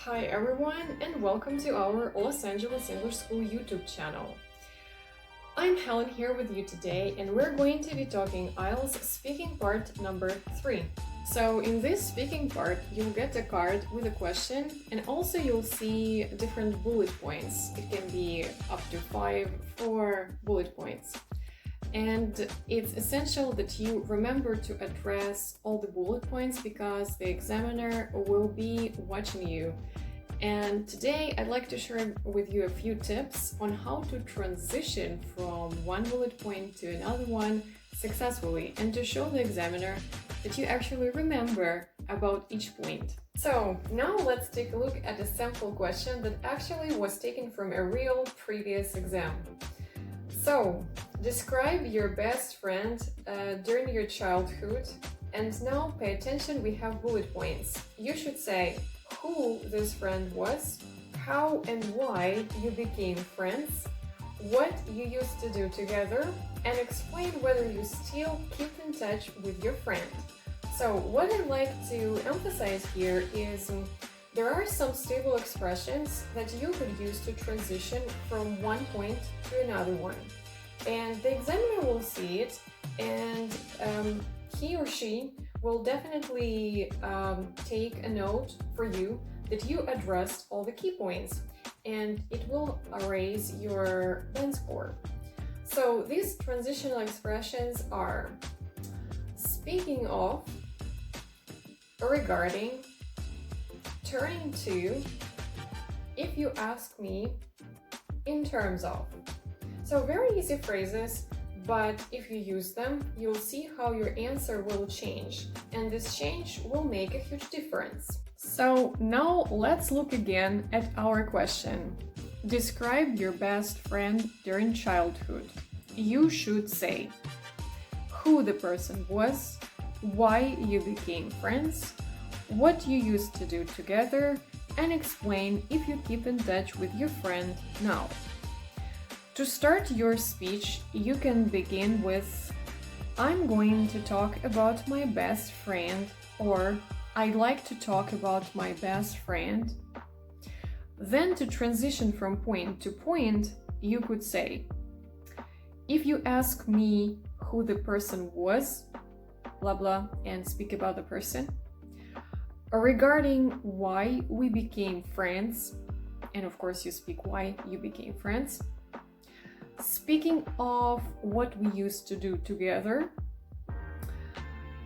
Hi everyone and welcome to our Los Angeles English School YouTube channel. I'm Helen here with you today and we're going to be talking Ielts speaking part number 3. So in this speaking part you'll get a card with a question and also you'll see different bullet points. It can be up to 4 bullet points. And it's essential that you remember to address all the bullet points because the examiner will be watching you. And today I'd like to share with you a few tips on how to transition from one bullet point to another one successfully and to show the examiner that you actually remember about each point. So now let's take a look at a sample question that actually was taken from a real previous exam. So, describe your best friend during your childhood, and now pay attention, we have bullet points. You should say who this friend was, how and why you became friends, what you used to do together, and explain whether you still keep in touch with your friend. So, what I'd like to emphasize here is there are some stable expressions that you could use to transition from one point to another one. And the examiner will see it and he or she will definitely take a note for you that you addressed all the key points and it will raise your band score. So these transitional expressions are speaking of, regarding, turning to, if you ask me, in terms of. So very easy phrases, but if you use them, you'll see how your answer will change, and this change will make a huge difference. So now let's look again at our question. Describe your best friend during childhood. You should say who the person was, why you became friends, what you used to do together, and explain if you keep in touch with your friend now. To start your speech, you can begin with I'm going to talk about my best friend, or I'd like to talk about my best friend. Then to transition from point to point, you could say if you ask me who the person was, blah blah, and speak about the person. Regarding why we became friends, and of course you speak why you became friends. Speaking of what we used to do together,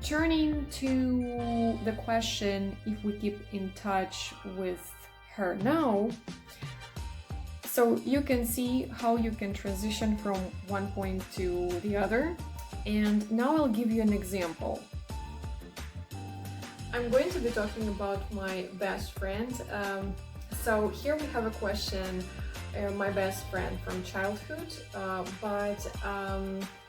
turning to the question if we keep in touch with her now, so you can see how you can transition from one point to the other. And now I'll give you an example. I'm going to be talking about my best friend. So here we have a question, my best friend from childhood, but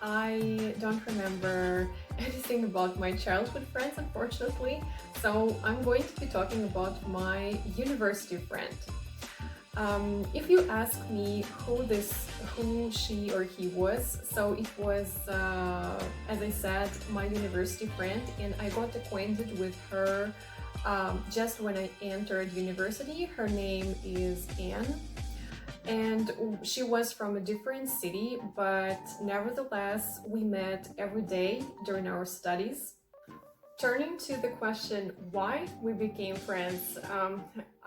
I don't remember anything about my childhood friends, unfortunately. So I'm going to be talking about my university friend. If you ask me who she or he was, so it was, as I said, my university friend, and I got acquainted with her just when I entered university. Her name is Anne, and she was from a different city, but nevertheless, we met every day during our studies. Turning to the question why we became friends,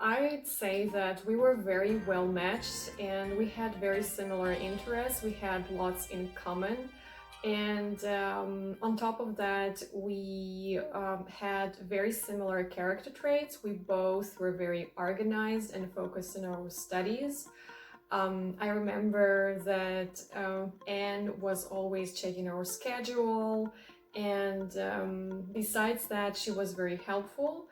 I'd say that we were very well matched and we had very similar interests. We had lots in common, and on top of that, we had very similar character traits. We both were very organized and focused on our studies. I remember that Anne was always checking our schedule, and besides that, she was very helpful.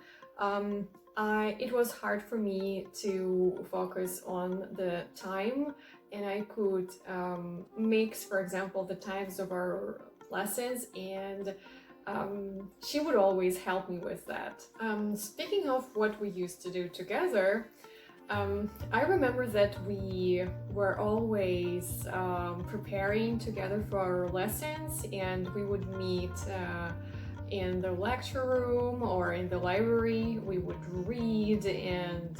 It was hard for me to focus on the time, and I could mix, for example, the times of our lessons, and she would always help me with that. Speaking of what we used to do together, I remember that we were always preparing together for our lessons, and we would meet in the lecture room or in the library. We would read, and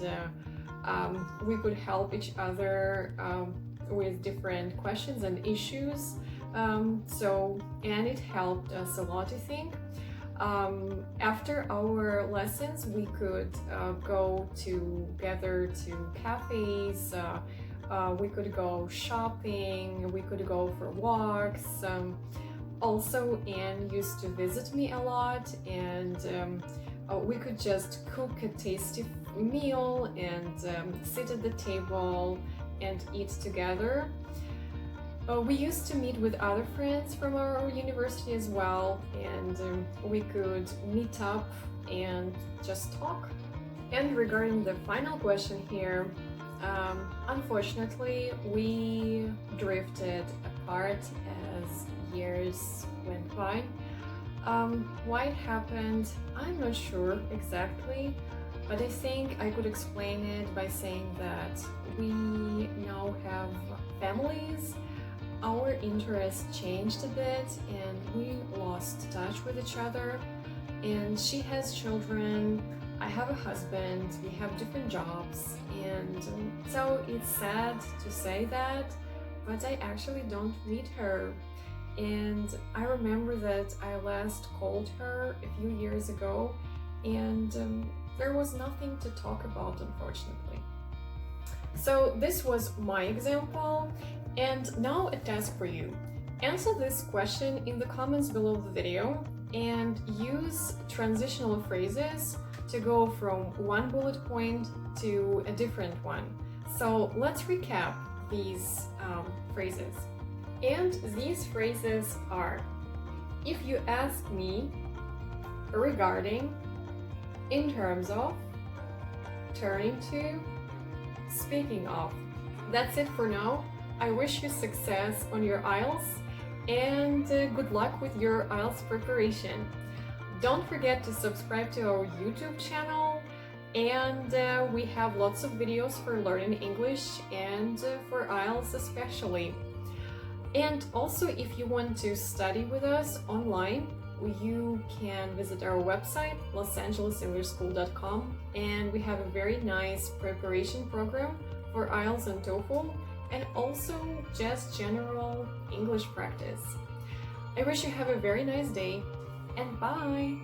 we could help each other with different questions and issues. And it helped us a lot, I think. After our lessons, we could go together to cafes, we could go shopping, we could go for walks. Also, Anne used to visit me a lot, and we could just cook a tasty meal and sit at the table and eat together. We used to meet with other friends from our university as well, and we could meet up and just talk. And regarding the final question here, unfortunately, we drifted apart as years went by. Why it happened, I'm not sure exactly, but I think I could explain it by saying that we now have families. Our interests changed a bit and we lost touch with each other. And she has children, I have a husband, we have different jobs, and so it's sad to say that, but I actually don't meet her. And I remember that I last called her a few years ago, and there was nothing to talk about, unfortunately. So this was my example, and now a task for you. Answer this question in the comments below the video and use transitional phrases to go from one bullet point to a different one. So let's recap these phrases. And these phrases are: if you ask me, regarding, in terms of, turning to, speaking of. That's it for now. I wish you success on your IELTS and good luck with your IELTS preparation. Don't forget to subscribe to our YouTube channel, and we have lots of videos for learning English and for IELTS especially. And also, if you want to study with us online, you can visit our website, losangeles.englishschool.com, and we have a very nice preparation program for IELTS and TOEFL, and also just general English practice. I wish you have a very nice day, and bye!